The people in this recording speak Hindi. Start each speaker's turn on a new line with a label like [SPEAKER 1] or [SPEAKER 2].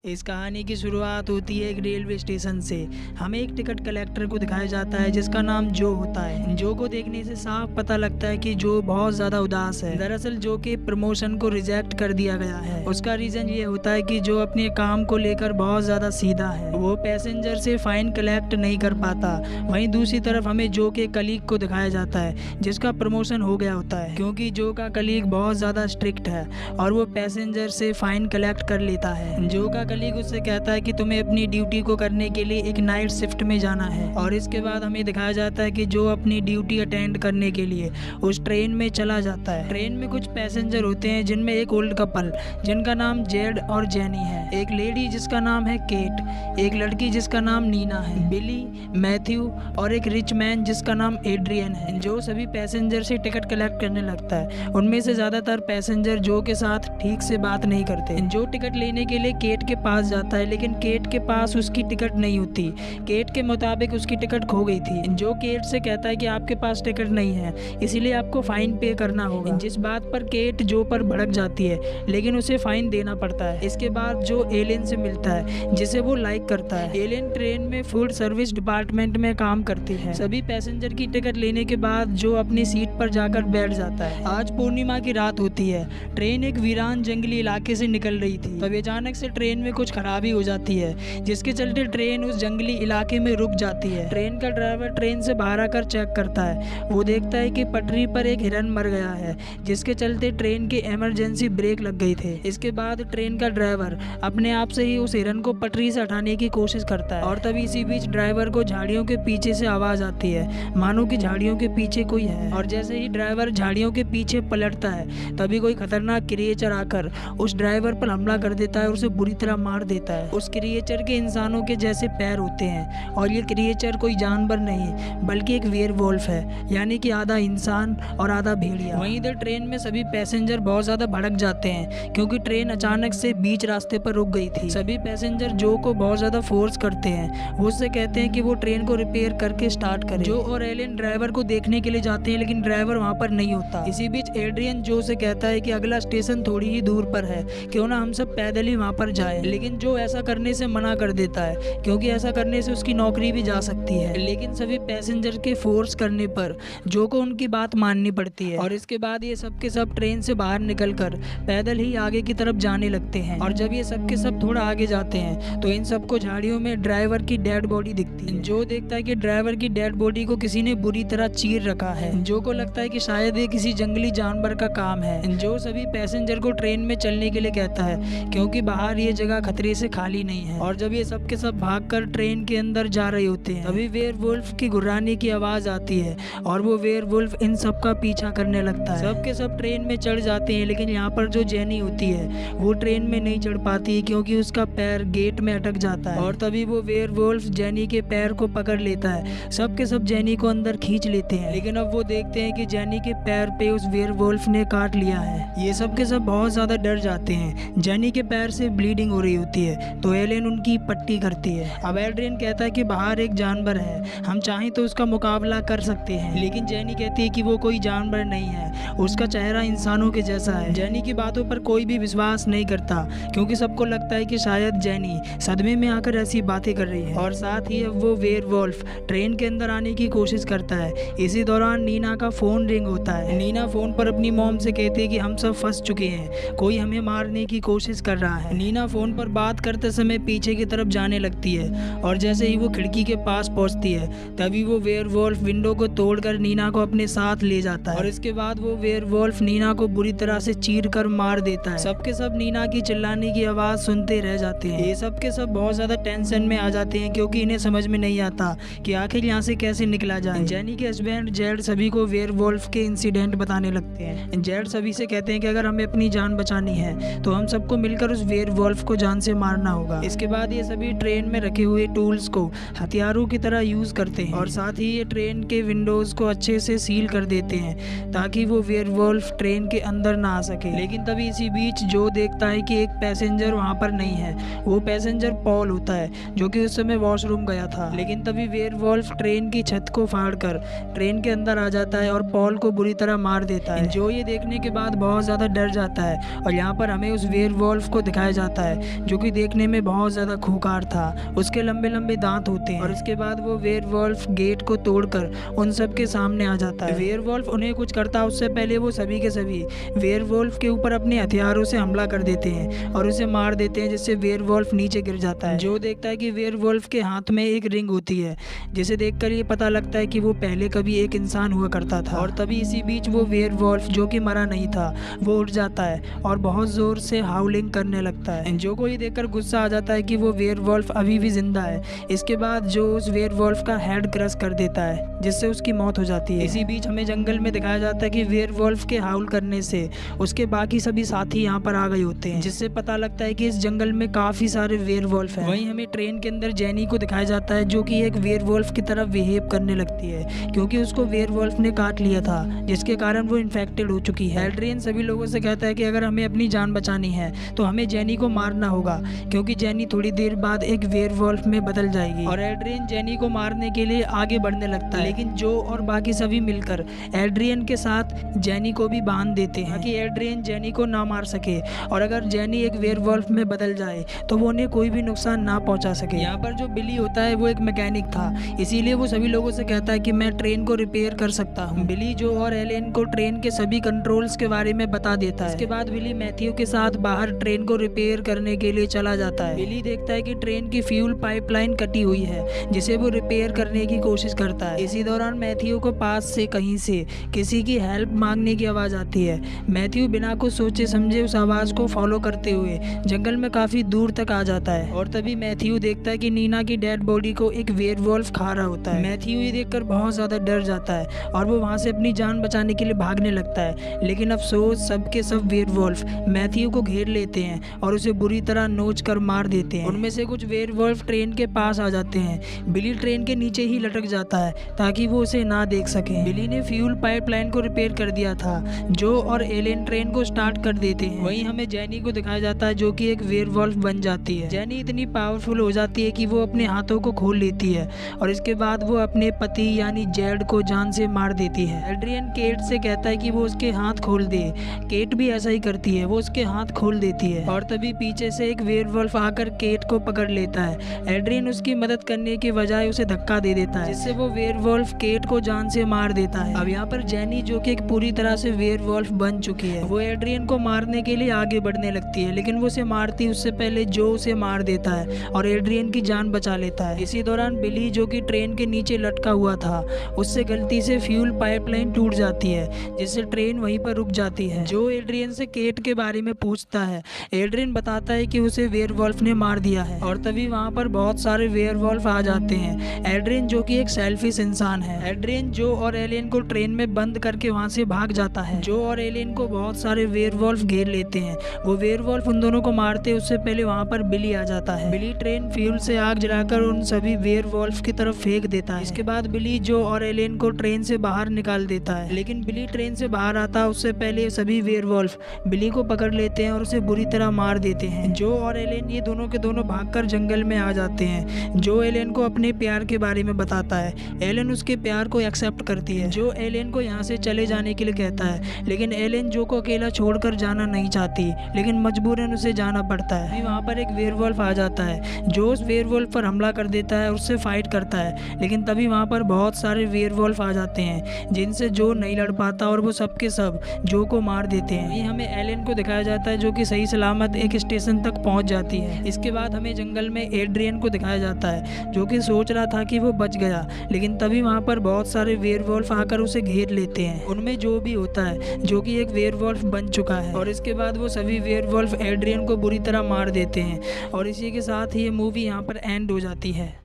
[SPEAKER 1] इस कहानी की शुरुआत होती है एक रेलवे स्टेशन से। हमें एक टिकट कलेक्टर को दिखाया जाता है जिसका नाम जो होता है। जो को देखने से साफ पता लगता है कि जो बहुत ज्यादा उदास है। दरअसल जो के प्रमोशन को रिजेक्ट कर दिया गया है। उसका रीजन ये होता है कि जो अपने काम को लेकर बहुत ज्यादा सीधा है, वो पैसेंजर से फाइन कलेक्ट नहीं कर पाता। वहीं दूसरी तरफ हमें जो के कलीग को दिखाया जाता है जिसका प्रमोशन हो गया होता है, क्योंकि जो का कलीग बहुत ज्यादा स्ट्रिक्ट है और वो पैसेंजर से फाइन कलेक्ट कर लेता है। जो का कलीग उससे कहता है कि तुम्हें अपनी ड्यूटी को करने के लिए एक नाइट शिफ्ट में जाना है। और इसके बाद हमें दिखाया जाता है कि जो अपनी ड्यूटी अटेंड करने के लिए उस ट्रेन में चला जाता है। ट्रेन में कुछ पैसेंजर होते हैं जिनमें एक ओल्ड कपल जिनका नाम जेड और जेनी है, एक लेडी जिसका नाम है केट, एक लड़की जिसका नाम नीना है, बिली, मैथ्यू और एक रिच मैन जिसका नाम एड्रियन है। जो सभी पैसेंजर से टिकट कलेक्ट करने लगता है। उनमें से ज्यादातर पैसेंजर जो के साथ ठीक से बात नहीं करते। जो टिकट लेने के लिए केट के पास जाता है, लेकिन केट के पास उसकी टिकट नहीं होती। केट के मुताबिक उसकी टिकट खो गई थी। जो केट से कहता है कि आपके पास टिकट नहीं है, इसीलिए आपको फाइन पे करना होगा। जिस बात पर केट जो पर भड़क जाती है, लेकिन उसे फाइन देना पड़ता है। इसके बाद जो एलियन से मिलता है जिसे वो लाइक करता है। एलियन ट्रेन में फूड सर्विस डिपार्टमेंट में काम करती है। सभी पैसेंजर की टिकट लेने के बाद जो अपनी सीट पर जाकर बैठ जाता है। आज पूर्णिमा की रात होती है। ट्रेन एक वीरान जंगली इलाके से निकल रही थी। तब अचानक से ट्रेन में कुछ खराबी हो जाती है, जिसके चलते ट्रेन उस जंगली इलाके में रुक जाती है। ट्रेन का ड्राइवर ट्रेन से बाहर आकर चेक करता है। वो देखता है कि पटरी पर एक हिरन मर गया है, जिसके चलते ट्रेन के इमरजेंसी ब्रेक लग गई थे। इसके बाद ट्रेन का ड्राइवर अपने आप से ही उस हिरन को पटरी से हटाने की कोशिश करता है। और तभी इसी बीच ड्राइवर को झाड़ियों के पीछे से आवाज आती है, मानो कि झाड़ियों के पीछे कोई है। और जैसे ही ड्राइवर झाड़ियों के पीछे पलटता है, तभी कोई खतरनाक क्रिएचर आकर उस ड्राइवर पर हमला कर देता है और उसे बुरी तरह मार देता है। उस क्रिएचर के इंसानों के जैसे पैर होते हैं और ये क्रिएचर कोई जानवर नहीं बल्कि एक वेयरवुल्फ है, यानी कि आधा इंसान और आधा भेड़िया। वहीं इधर ट्रेन में सभी पैसेंजर बहुत ज्यादा भड़क जाते हैं, क्योंकि ट्रेन अचानक से बीच रास्ते पर रुक गई थी। सभी पैसेंजर जो को बहुत ज्यादा फोर्स करते हैं। वो उससे कहते हैं कि वो ट्रेन को रिपेयर करके स्टार्ट करे। जो और एलियन ड्राइवर को देखने के लिए जाते हैं, लेकिन ड्राइवर वहाँ पर नहीं होता। इसी बीच एड्रियन जो से कहता है कि अगला स्टेशन थोड़ी ही दूर पर है, क्यों ना हम सब पैदल ही वहाँ पर जाए। लेकिन जो ऐसा करने से मना कर देता है, क्योंकि ऐसा करने से उसकी नौकरी भी जा सकती है। लेकिन सभी पैसेंजर के फोर्स करने पर जो को उनकी बात माननी पड़ती है। और इसके बाद ये सब के सब ट्रेन से बाहर निकलकर पैदल ही आगे की तरफ जाने लगते हैं। और जब ये सब के सब थोड़ा आगे जाते हैं, तो इन सबको झाड़ियों में ड्राइवर की डेड बॉडी दिखती है। जो देखता है कि ड्राइवर की डेड बॉडी को किसी ने बुरी तरह चीर रखा है। जो को लगता है कि शायद ये किसी जंगली जानवर का काम है। जो सभी पैसेंजर को ट्रेन में चलने के लिए कहता है, क्योंकि बाहर ये जगह खतरे से खाली नहीं है। और जब ये सब के सब भागकर ट्रेन के अंदर जा रहे होते हैं, तभी वेयरवुल्फ की गुर्राने की आवाज आती है और वो वेयरवुल्फ इन सब का पीछा करने लगता है। सब के सब ट्रेन में चढ़ जाते हैं, लेकिन यहाँ पर जो जेनी होती है वो ट्रेन में नहीं चढ़ पाती, क्योंकि उसका पैर गेट में अटक जाता है। और तभी वो वेयरवुल्फ जेनी के पैर को पकड़ लेता है। सब के सब जेनी को अंदर खींच लेते हैं, लेकिन अब वो देखते हैं कि जेनी के पैर पे उस वेयरवुल्फ ने काट लिया है। ये सब के सब बहुत ज्यादा डर जाते हैं। जेनी के पैर से ब्लीडिंग हो रही होती है, तो एलियन उनकी पट्टी करती है। अब एड्रियन कहता है कि बाहर एक जानवर है, हम चाहें तो उसका मुकाबला कर सकते हैं। लेकिन जेनी कहती है कि वो कोई जानवर नहीं है, उसका चेहरा इंसानों के जैसा है। जेनी की बातों पर कोई भी विश्वास नहीं करता, क्योंकि सबको लगता है कि शायद जेनी सदमे में आकर ऐसी बातें कर रही है। और साथ ही अब वो वेयरवुल्फ ट्रेन के अंदर आने की कोशिश करता है। इसी दौरान नीना का फोन रिंग होता है। नीना फोन पर अपनी मॉम से कहती है कि हम सब फंस चुके हैं, कोई हमें मारने की कोशिश कर रहा है। नीना फोन पर बात करते समय पीछे की तरफ जाने लगती है, और जैसे ही वो खिड़की के पास पहुंचती है, तभी वो वेयरवुल्फ विंडो को तोड़कर नीना को अपने साथ ले जाता है। और इसके बाद वो वेयरवुल्फ नीना को बुरी तरह से चीर कर मार देता है। सबके सब नीना की चिल्लाने की आवाज सुनते रह जाते हैं। ये सब के सब बहुत ज्यादा टेंशन में आ जाते हैं, क्योंकि इन्हें समझ में नहीं आता कि आखिर यहाँ से कैसे निकला जाए। जेनी के हस्बैंड जेड सभी को वेयरवुल्फ के इंसिडेंट बताने लगते हैं। जेड सभी से कहते हैं कि अगर हमें अपनी जान बचानी है, तो हम सबको मिलकर उस वेयरवुल्फ को जान से मारना होगा। इसके बाद ये सभी ट्रेन में रखे हुए टूल्स को हथियारों की तरह यूज करते हैं, और साथ ही ये ट्रेन के विंडोज को अच्छे से सील कर देते हैं, ताकि वो वेयरवुल्फ ट्रेन के अंदर ना आ सके। लेकिन तभी इसी बीच जो देखता है कि एक पैसेंजर वहाँ पर नहीं है। वो पैसेंजर पॉल होता है, जो कि उस समय वॉशरूम गया था। लेकिन तभी वेयरवुल्फ ट्रेन की छत को फाड़कर ट्रेन के अंदर आ जाता है और पॉल को बुरी तरह मार देता है। जो ये देखने के बाद बहुत ज्यादा डर जाता है, और यहाँ पर हमें उस वेयरवुल्फ को दिखाया जाता है जो कि देखने में बहुत ज़्यादा खूंखार था। उसके लंबे लंबे दांत होते हैं और इसके बाद वो वेयरवुल्फ गेट को तोड़कर उन सब के सामने आ जाता है। वेयरवुल्फ उन्हें कुछ करता उससे पहले वो सभी के सभी वेयरवुल्फ के ऊपर अपने हथियारों से हमला कर देते हैं और उसे मार देते हैं, जिससे वेयरवुल्फ नीचे गिर जाता है। जो देखता है कि वेयरवुल्फ के हाथ में एक रिंग होती है, जिसे देखकर ये पता लगता है कि वो पहले कभी एक इंसान हुआ करता था। और तभी इसी बीच वो वेयरवुल्फ जो कि मरा नहीं था वो उठ जाता है और बहुत जोर से हाउलिंग करने लगता है। जो को ये देखकर गुस्सा आ जाता है कि वो वेयरवुल्फ अभी भी जिंदा है। इसके बाद जो उस वेयरवुल्फ का हेड क्रश कर देता है, जिससे उसकी मौत हो जाती है। इसी बीच हमें जंगल में दिखाया जाता है कि वेयरवुल्फ के हाउल करने से उसके बाकी सभी साथी यहाँ पर आ गए होते हैं, जिससे पता लगता है कि इस जंगल में काफी सारे वेयरवुल्फ हैं। वहीं हमें ट्रेन के अंदर जेनी को दिखाया जाता है, जो कि एक वेयरवुल्फ की तरफ बिहेव करने लगती है, क्योंकि उसको वेयरवुल्फ ने काट लिया था, जिसके कारण वो इन्फेक्टेड हो चुकी है। एड्रियन सभी लोगों से कहता है कि अगर हमें अपनी जान बचानी है तो हमें जेनी को मारना होगा, क्योंकि जेनी थोड़ी देर बाद एक वेयरवुल्फ में बदल जाएगी। और एड्रियन जेनी को मारने के लिए आगे बढ़ने लगता है, लेकिन जो और बाकी सभी मिलकर एड्रियन के साथ जेनी को भी बांध देते हैं ताकि एड्रियन जेनी को ना मार सके, और अगर जेनी एक वेयरवुल्फ में बदल जाए तो वो उन्हें कोई भी नुकसान ना पहुंचा सके। यहाँ पर जो बिली होता है वो एक मैकेनिक था, इसीलिए वो सभी लोगों से कहता है कि मैं ट्रेन को रिपेयर कर सकता हूँ। बिली जो और एलियन को ट्रेन के सभी कंट्रोल्स के बारे में बता देता है। इसके बाद बिली मैथ्यू के साथ बाहर ट्रेन को रिपेयर करने के लिए चला जाता है। बिली देखता है कि ट्रेन की फ्यूल पाइपलाइन कटी हुई है, जिसे वो रिपेयर करने की कोशिश करता है। इसी दौरान मैथ्यू को पास से कहीं से किसी की हेल्प मांगने की आवाज आती है। मैथ्यू बिना कुछ सोचे समझे उस आवाज को फॉलो करते हुए जंगल में काफी दूर तक आ जाता है, और तभी मैथ्यू देखता है कि नीना की डेड बॉडी को एक वेयरवुल्फ खा रहा होता है। मैथ्यू ये देखकर बहुत ज्यादा डर जाता है और वो वहां से अपनी जान बचाने के लिए भागने लगता है, लेकिन अफसोस सबके सब वेयरवुल्फ मैथ्यू को घेर लेते हैं और उसे बुरी तरह नोच कर मार देते हैं। उनमें से कुछ वेयरवुल्फ ट्रेन के पास आ जाते हैं। बिली ट्रेन के नीचे ही लटक जाता है ताकि वो उसे ना देख सके। बिली ने फ्यूल पाइपलाइन को रिपेयर कर दिया था। जो और एलियन ट्रेन को स्टार्ट कर देते हैं। वहीं हमें जेनी को दिखाया जाता है, जो कि एक वेयरवुल्फ बन जाती है। जेनी इतनी पावरफुल हो जाती है कि वो अपने हाथों को खोल लेती है और इसके बाद वो अपने पति यानी जेड को जान से मार देती है। एड्रियन केट से कहता है कि वो उसके हाथ खोल दे। केट भी ऐसा ही करती है, वो उसके हाथ खोल देती है और तभी पीछे से एक वेयरवुल्फ आकर केट को पकड़ लेता है। एड्रियन उसकी मदद करने के बजाय उसे धक्का दे देता है, जिससे वो वेयरवुल्फ केट को जान से मार देता है। अब यहाँ पर जेनी, जो कि एक पूरी तरह से वेयरवुल्फ बन चुकी है, वो एड्रियन को मारने के लिए आगे बढ़ने लगती है, लेकिन वो उसे मारती उससे पहले जो उसे मार देता है और एड्रियन की जान बचा लेता है। इसी दौरान बिली, जो कि ट्रेन के नीचे लटका हुआ था, उससे गलती से फ्यूल पाइपलाइन टूट जाती है, जिससे ट्रेन वहीं पर रुक जाती है। जो एड्रियन से केट के बारे में पूछता है, एड्रियन बताता है कि उसे वेयरवुल्फ ने मार दिया है, और तभी वहाँ पर बहुत सारे वेयरवुल्फ आ जाते हैं। एड्रियन, जो कि एक सेल्फिश इंसान है, एड्रियन जो और एलियन को ट्रेन में बंद करके वहाँ से भाग जाता है। जो और एलियन को बहुत सारे वेयरवुल्फ घेर लेते हैं। वो वेयरवुल्फ उन दोनों को मारते उससे पहले वहाँ पर बिली आ जाता है। बिली ट्रेन फ्यूल से आग जलाकर उन सभी वेयरवुल्फ की तरफ फेंक देता है। इसके बाद बिली जो और एलियन को ट्रेन से बाहर निकाल देता है, लेकिन बिली ट्रेन से बाहर आता उससे पहले सभी वेयरवुल्फ बिली को पकड़ लेते हैं और उसे बुरी तरह मार देते हैं। जो और एलियन ये दोनों के दोनों भागकर जंगल में आ जाते हैं। जो एलियन को अपने प्यार के बारे में बताता है। एलियन उसके प्यार को एक्सेप्ट करती है। जो एलियन को यहाँ से चले जाने के लिए कहता है, लेकिन एलियन जो को अकेला छोड़कर जाना नहीं चाहती, लेकिन मजबूरन उसे जाना पड़ता है। वहाँ पर एक वेयरवुल्फ आ जाता है, जो उस वेयरवुल्फ पर हमला कर देता है और उससे फाइट करता है, लेकिन तभी वहाँ पर बहुत सारे वेयरवुल्फ आ जाते हैं, जिनसे जो नहीं लड़ पाता और वो सबके सब जो को मार देते हैं। ये हमें एलियन को दिखाया जाता है, जो कि सही सलामत एक स्टेशन तक पहुँच जाती है। इसके बाद हमें जंगल में एड्रियन को दिखाया जाता है, जो कि सोच रहा था कि वो बच गया, लेकिन तभी वहाँ पर बहुत सारे वेयरवुल्फ आकर उसे घेर लेते हैं। उनमें जो भी होता है, जो कि एक वेयरवुल्फ बन चुका है, और इसके बाद वो सभी वेयरवुल्फ एड्रियन को बुरी तरह मार देते हैं, और इसी के साथ ही ये मूवी यहाँ पर एंड हो जाती है।